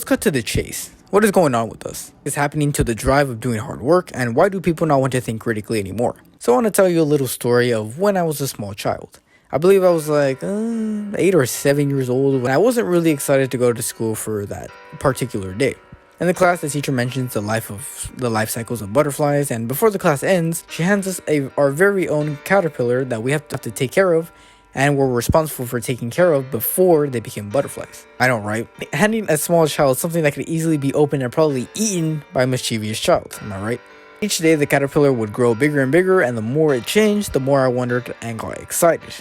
let's cut to the chase. What is going on with us? What is happening to the drive of doing hard work, and why do people not want to think critically anymore? So I want to tell you a little story of when I was a small child. I believe I was like 8 or 7 years old when I wasn't really excited to go to school for that particular day. In the class, the teacher mentions the life cycles of butterflies, and before the class ends, she hands us our very own caterpillar that we have to take care of, and we're responsible for taking care of before they become butterflies. I know, right? Handing a small child something that could easily be opened and probably eaten by a mischievous child, am I right? Each day, the caterpillar would grow bigger and bigger, and the more it changed, the more I wondered and got excited.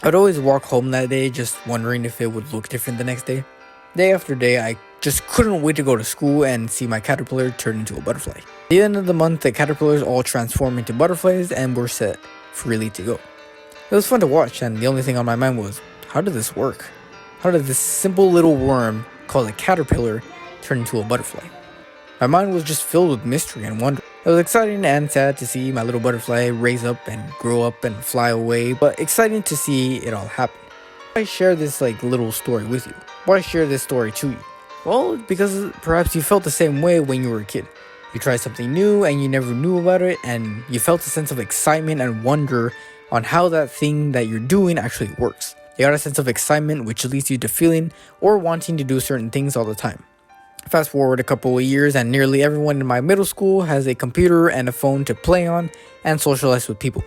I'd always walk home that day just wondering if it would look different the next day. Day after day, I just couldn't wait to go to school and see my caterpillar turn into a butterfly. At the end of the month, the caterpillars all transform into butterflies and were set freely to go. It was fun to watch, and the only thing on my mind was, how did this work? How did this simple little worm called a caterpillar turn into a butterfly? My mind was just filled with mystery and wonder. It was exciting and sad to see my little butterfly raise up and grow up and fly away, but exciting to see it all happen. Why share this little story with you? Why share this story to you? Well, because perhaps you felt the same way when you were a kid. You tried something new and you never knew about it, and you felt a sense of excitement and wonder on how that thing that you're doing actually works. You got a sense of excitement which leads you to feeling or wanting to do certain things all the time. Fast forward a couple of years and nearly everyone in my middle school has a computer and a phone to play on and socialize with people.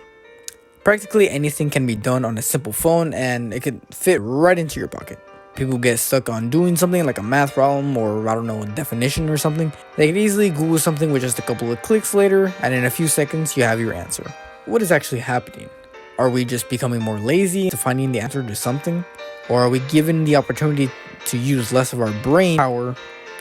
Practically anything can be done on a simple phone and it can fit right into your pocket. People get stuck on doing something like a math problem or a definition or something. They can easily Google something with just a couple of clicks later, and in a few seconds you have your answer. What is actually happening? Are we just becoming more lazy to finding the answer to something? Or are we given the opportunity to use less of our brain power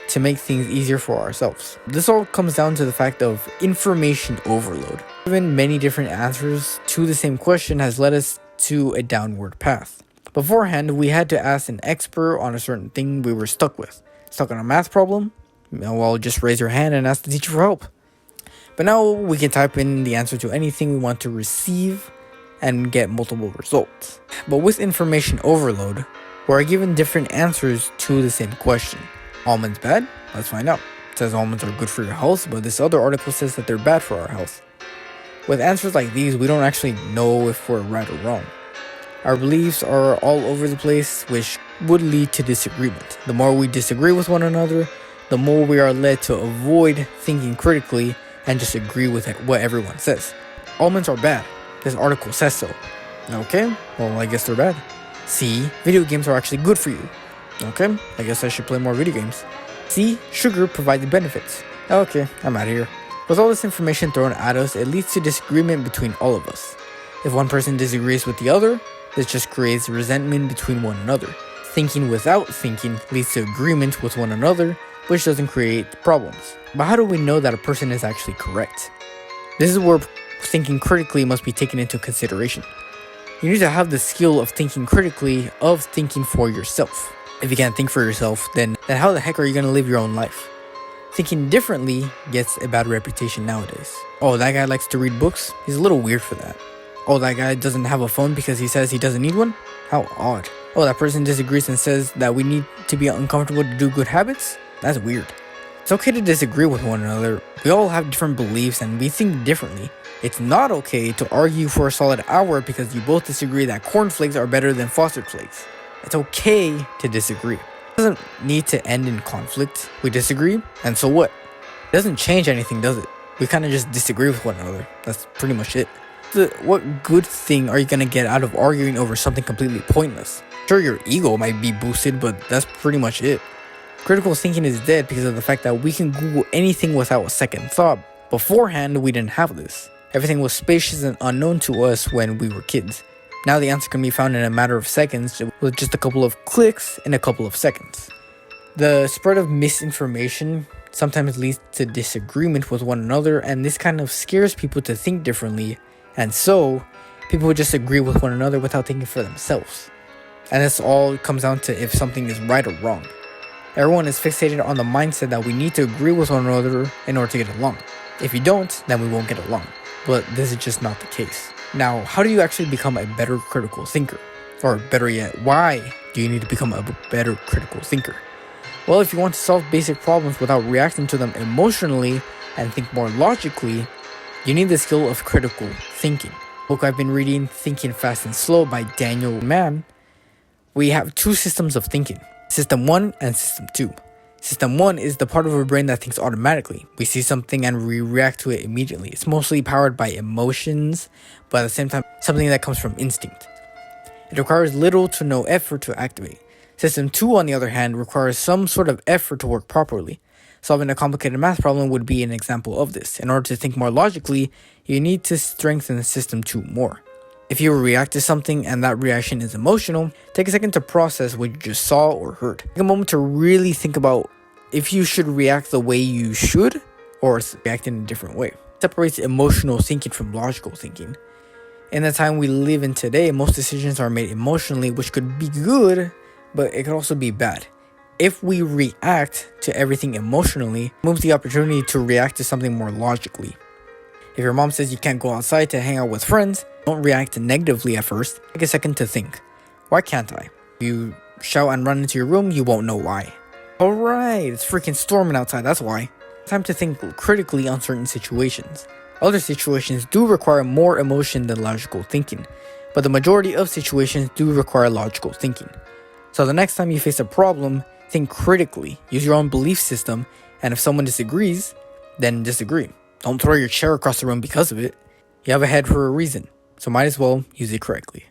to make things easier for ourselves? This all comes down to the fact of information overload. Given many different answers to the same question has led us to a downward path. Beforehand, we had to ask an expert on a certain thing we were stuck with. Stuck on a math problem? Well, just raise your hand and ask the teacher for help. But now we can type in the answer to anything we want to receive and get multiple results. But with information overload, we're given different answers to the same question. Almonds bad? Let's find out. It says almonds are good for your health, but this other article says that they're bad for our health. With answers like these, we don't actually know if we're right or wrong. Our beliefs are all over the place, which would lead to disagreement. The more we disagree with one another, the more we are led to avoid thinking critically and just agree with what everyone says. Almonds are bad. This article says so. Okay, well, I guess they're bad. C, video games are actually good for you. Okay, I guess I should play more video games. C, sugar provides benefits. Okay, I'm out of here. With all this information thrown at us, it leads to disagreement between all of us. If one person disagrees with the other, this just creates resentment between one another. Thinking without thinking leads to agreement with one another, which doesn't create problems. But how do we know that a person is actually correct? This is where thinking critically must be taken into consideration. You need to have the skill of thinking critically, of thinking for yourself. If you can't think for yourself, then how the heck are you going to live your own life? Thinking differently gets a bad reputation nowadays. Oh, that guy likes to read books? He's a little weird for that. Oh, that guy doesn't have a phone because he says he doesn't need one? How odd. Oh, that person disagrees and says that we need to be uncomfortable to do good habits? That's weird. It's okay to disagree with one another. We all have different beliefs and we think differently. It's not okay to argue for a solid hour because you both disagree that cornflakes are better than Frosted Flakes. It's okay to disagree. It doesn't need to end in conflict. We disagree, and so what? It doesn't change anything, does it? We kind of just disagree with one another. That's pretty much it. What good thing are you going to get out of arguing over something completely pointless? Sure, your ego might be boosted, but that's pretty much it. Critical thinking is dead because of the fact that we can Google anything without a second thought. Beforehand, we didn't have this. Everything was spacious and unknown to us when we were kids. Now the answer can be found in a matter of seconds with just a couple of clicks in a couple of seconds. The spread of misinformation sometimes leads to disagreement with one another, and this kind of scares people to think differently, and so people would just agree with one another without thinking for themselves. And this all comes down to if something is right or wrong. Everyone is fixated on the mindset that we need to agree with one another in order to get along. If you don't, then we won't get along. But this is just not the case. Now, how do you actually become a better critical thinker? Or better yet, why do you need to become a better critical thinker? Well, if you want to solve basic problems without reacting to them emotionally and think more logically, you need the skill of critical thinking. Book I've been reading, Thinking Fast and Slow by Daniel Mann. We have two systems of thinking, System 1 and System 2. System 1 is the part of our brain that thinks automatically. We see something and we react to it immediately. It's mostly powered by emotions, but at the same time, something that comes from instinct. It requires little to no effort to activate. System 2, on the other hand, requires some sort of effort to work properly. Solving a complicated math problem would be an example of this. In order to think more logically, you need to strengthen System 2 more. If you react to something and that reaction is emotional, take a second to process what you just saw or heard. Take a moment to really think about if you should react the way you should or react in a different way. It separates emotional thinking from logical thinking. In the time we live in today, most decisions are made emotionally, which could be good, but it could also be bad. If we react to everything emotionally, it moves the opportunity to react to something more logically. If your mom says you can't go outside to hang out with friends, don't react negatively at first. Take a second to think, why can't I? If you shout and run into your room, you won't know why. Alright, it's freaking storming outside, that's why. Time to think critically on certain situations. Other situations do require more emotion than logical thinking, but the majority of situations do require logical thinking. So the next time you face a problem, think critically, use your own belief system, and if someone disagrees, then disagree. Don't throw your chair across the room because of it. You have a head for a reason, so might as well use it correctly.